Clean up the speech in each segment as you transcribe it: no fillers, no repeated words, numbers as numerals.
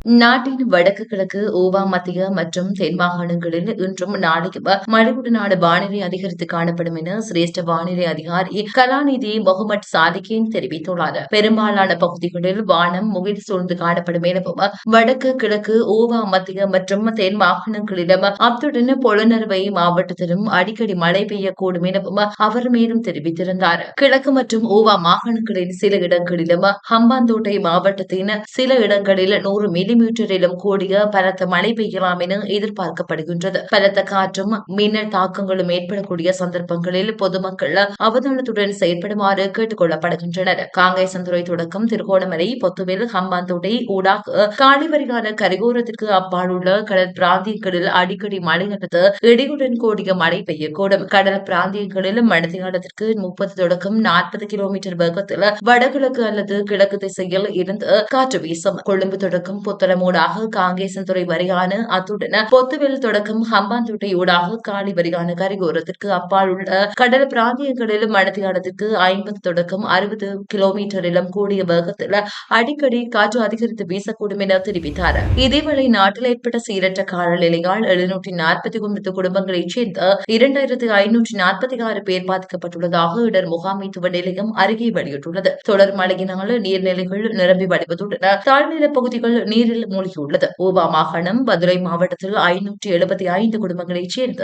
நாட்டின் வடக்கு கிழக்கு ஓவா மத்திய மற்றும் தென் மாகாணங்களில் இன்றும் நாளையும் மழையுடனான வானிலை அதிகரித்து காணப்படும் என சிரேஷ்ட வானிலை அதிகாரி கலாநிதி முகமது சாதிகின் தெரிவித்துள்ளார். பெரும்பாலான பகுதிகளில் வானம் முகில் சூழ்ந்து காணப்படும் எனவும் வடக்கு கிழக்கு ஓவா மத்திய மற்றும் தென் மாகாணங்களிலும் அத்துடன் பொலனறுவை மாவட்டத்திலும் அடிக்கடி மழை பெய்யக்கூடும் எனவும் அவர் மேலும் தெரிவித்திருந்தார். கிழக்கு மற்றும் ஓவா மாகாணங்களின் சில இடங்களிலும் ஹம்பாந்தோட்டை மாவட்டத்தின் சில இடங்களில் 100 மில்லிமீட்டரிலும் கூடிய பலத்த மழை பெய்யலாம் என எதிர்பார்க்கப்படுகின்றது. பலத்த காற்றும் மின்னல் தாக்கங்களும் ஏற்படக்கூடிய சந்தர்ப்பங்களில் பொதுமக்கள் அவதானத்துடன் செயற்படுமாறு கேட்டுக் கொள்ளப்படுகின்றனர். காங்கேசன்துறை தொடக்கம் திருகோணமலை, பொத்துவில், ஹம்பாந்தோட்டை ஊடாக காலிவரியான கரையோரத்திற்கு அப்பால் உள்ள கடல் பிராந்தியங்களில் அடிக்கடி மழை அல்லது இடியுடன் கூடிய மழை பெய்யக்கூடும். கடல் பிராந்தியங்களில் மணித்தியாலத்திற்கு 30 தொடக்கம் 40 கிலோமீட்டர் வேகத்தில் வடகிழக்கு அல்லது கிழக்கு திசையில் இருந்து காற்று வீசும். கொழும்பு தொடக்கம் புத்தளமூடாக காங்கேசன்துறை வரையான அத்துடன் பொத்துவில் தொடக்கம் ஹம்பாந்தோட்டை ஊடாக காலி வரையான கரையோரத்திற்கு அப்பால் உள்ள கடல் பிராந்தியங்களில் மணித்தியாலத்திற்கு 50 தொடக்கம் 60 கிலோமீட்டரிலும் கூடிய வேகத்தில் அடிக்கடி காற்று அதிகரித்து வீசக்கூடும் என தெரிவித்தார். இதேவேளை நாட்டில் ஏற்பட்ட சீரற்ற காலநிலையால் 749 குடும்பங்களைச் சேர்ந்த 2546 பேர் பாதிக்கப்பட்டுள்ளதாக இடர் முகாமைத்துவ நிலையம் அறிக்கை வெளியிட்டுள்ளது. தொடர் மழையினால் நீர்நிலைகள் நிரம்பி வழிவதுடன் தாழ்நில பகுதிகள் நீரில் மூழ்கியுள்ளது. ஓவா மாகாணம் பதுளை மாவட்டத்தில் 575 குடும்பங்களைச் சேர்ந்த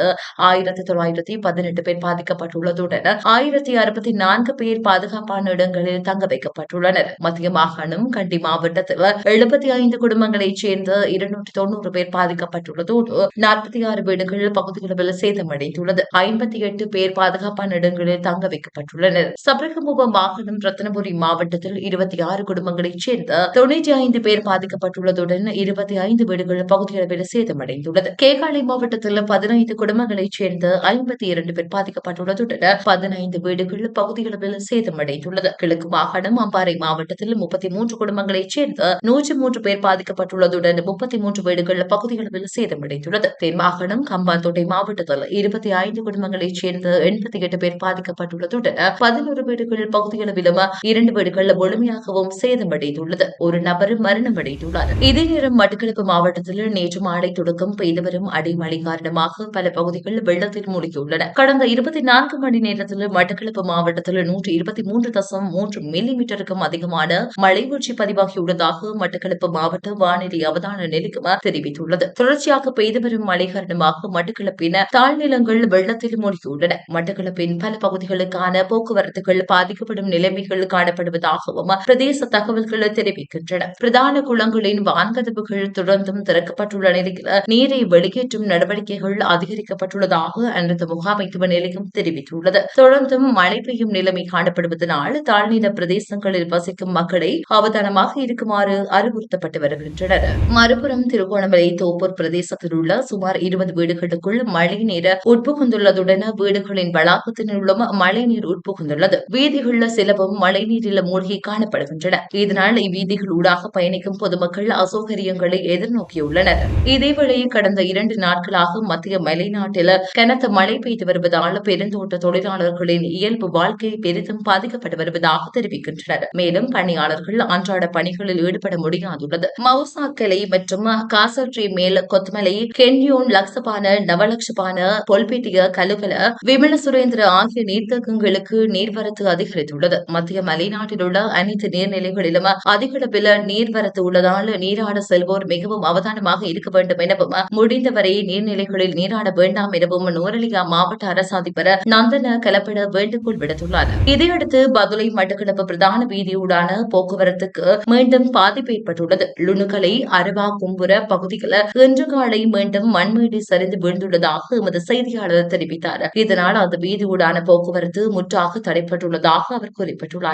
1918 பேர் பாதிக்கப்பட்டுள்ளதுடன் 1064 பேர் பாதுகாப்பான இடங்களில் தங்க வைக்கப்பட்டுள்ளனர். மத்திய மாகாணம் கண்டி மாவட்டத்தில் 75 குடும்பங்களைச் சேர்ந்த 290 பேர் பாதிக்கப்பட்டுள்ளதோடு 46 வீடுகள் பகுதிகளில் சேதமடைந்துள்ளது. 58 பேர் பாதுகாப்பான இடங்களில் தங்க வைக்கப்பட்டுள்ளனர். சபரகமுவ மாகாணம் ரத்னபுரி மாவட்டத்தில் 26 குடும்பங்களைச் சேர்ந்த 95 பேர் பாதிக்கப்பட்டுள்ளதுடன் 25 வீடுகள் பகுதியளவில் சேதமடைந்துள்ளது. கேகாலை மாவட்டத்தில் 15 குடும்பங்களைச் சேர்ந்த 52 பேர் பாதிக்கப்பட்டுள்ளதுடன் 15 வீடுகள் பகுதியளவில் சேதமடைந்துள்ளது. கிழக்கு மாகாணம் அம்பாறை மாவட்டத்தில் 33 குடும்பங்களைச் சேர்ந்த 103 பேர் பாதிக்கப்பட்டுள்ளதுடன் 33 வீடுகள் பகுதியளவில் சேதமடைந்துள்ளது. தென் மாகாணம் கம்பாந்தோட்டை மாவட்டத்தில் 25 குடும்பங்களைச் சேர்ந்த 88 பேர் பாதிக்கப்பட்டுள்ளதுடன் 11 வீடுகள் பகுதியளவிலும் 2 வீடுகள் முழுமையாகவும் சேதமடைந்துள்ளது. ஒரு நபர் மரணமடைந்துள்ளார். இதே நேரம் மட்டக்களப்பு மாவட்டத்தில் நேற்று மாலை தொடக்கம் பெய்து வரும் அடைமழை காரணமாக பல பகுதிகள் வெள்ளத்தில் மூழ்கியுள்ளன. கடந்த 24 மணி நேரத்தில் மட்டக்களப்பு மாவட்டத்தில் 123.3 மில்லிமீட்டருக்கும் அதிகமான மழை வீழ்ச்சி பதிவாகியுள்ளதாக மட்டக்களப்பு மாவட்ட வானிலை அவதான நிலையம் தெரிவித்துள்ளது. தொடர்ச்சியாக பெய்து வரும் மழை காரணமாக மட்டக்களப்பின் தாழ்நிலங்கள் வெள்ளத்தில் மூழ்கியுள்ளன. மட்டக்களப்பின் பல பகுதிகளுக்கான போக்குவரத்துகள் பாதிக்கப்படும் நிலைமைகள் காணப்படுவதாகவும் பிரதேச தகவல்கள் தெரிவிக்கின்றன. பிரதான குளங்களின் வான்கதவுகள் தொடர்ந்தும் திறக்கப்பட்டுள்ள நிலையில் நீரை வெளியேற்றும் நடவடிக்கைகள் அதிகரிக்கப்பட்டுள்ளதாக அனைத்து முகாமைத்துவ நிலையம் தெரிவித்துள்ளது. தொடர்ந்தும் மழை பெய்யும் நிலைமை காணப்படுவதனால் தாழ்நில பிரதேசங்களில் வசிக்கும் மக்களை அவதானமாக இருக்குமாறு அறிவுறுத்தப்பட்டு வருகின்றனர். மறுபுறம் திருகோணமலை தோப்பூர் பிரதேசத்தில் உள்ள சுமார் 20 வீடுகளுக்குள் மழை நீர் உட்புகுந்துள்ளதுடன் வீடுகளின் வளாகத்தினுள்ளும் மழைநீர் உட்புகுந்துள்ளது. வீதிகளில் சிலவும் மழைநீரில் மூழ்கி காணப்படுகின்றன. இதனால் இவ்வீதிகள் ஊடாக பயணிக்கும் பொதுமக்கள் அசௌகரியங்களை எதிர்நோக்கியுள்ளனர். இதேவேளை கடந்த 2 நாட்களாக மத்திய மலைநாட்டில் கனத்த மழை பெய்து வருவதால் பெருந்தோட்ட தொழிலாளர்களின் இயல்பு வாழ்க்கை பெரிதும் பாதிக்கப்பட்டு வருவதாக தெரிவிக்கின்றனர். மேலும் பணியாளர்கள் அன்றாட பணிகளில் ஈடுபட முடியாதுள்ளது. மவுசாக்கலை மற்றும் காசட்ரி மேல் கொத்மலை, கென்யோன், லக்சபான, நவலக்ஷபான, பொல்பெட்டிய, கலுகல, விமல சுரேந்திர ஆகிய நீர்த்தேக்கங்களுக்கு நீர்வரத்து அதிகரித்துள்ளது. மத்திய மலைநாட்டில் உள்ள அனைத்து நீர்நிலைகளிலும் அதிகளவில் நீர்வரத்து உள்ளதால் நீராட செல்வோர் மிகவும் அவதானமாக இருக்க வேண்டும் எனவும் முடிந்தவரை நீர்நிலைகளில் நீராட வேண்டாம் எனவும் நுவரெலியா மாவட்ட அரசு அதிபர் நந்தன கலப்பட வேண்டுகோள் விடுத்துள்ளார். இதையடுத்து பதுளை மட்டக்களப்பு பிரதான வீதியூடான போக்குவரத்துக்கு மீண்டும் பாதிப்பு ஏற்பட்டுள்ளது. லுணுகலை, அரவா, கும்புர பகுதியில் இன்று காலை மீண்டும் மண்மேடு சரிந்து வீழ்ந்துள்ளதாக எமது செய்தியாளர் தெரிவித்தார். இதனால் அந்த வீதியூடான போக்குவரத்து முற்றாக தடைப்பட்டுள்ளதாக அவர் குறிப்பிட்டுள்ளார்.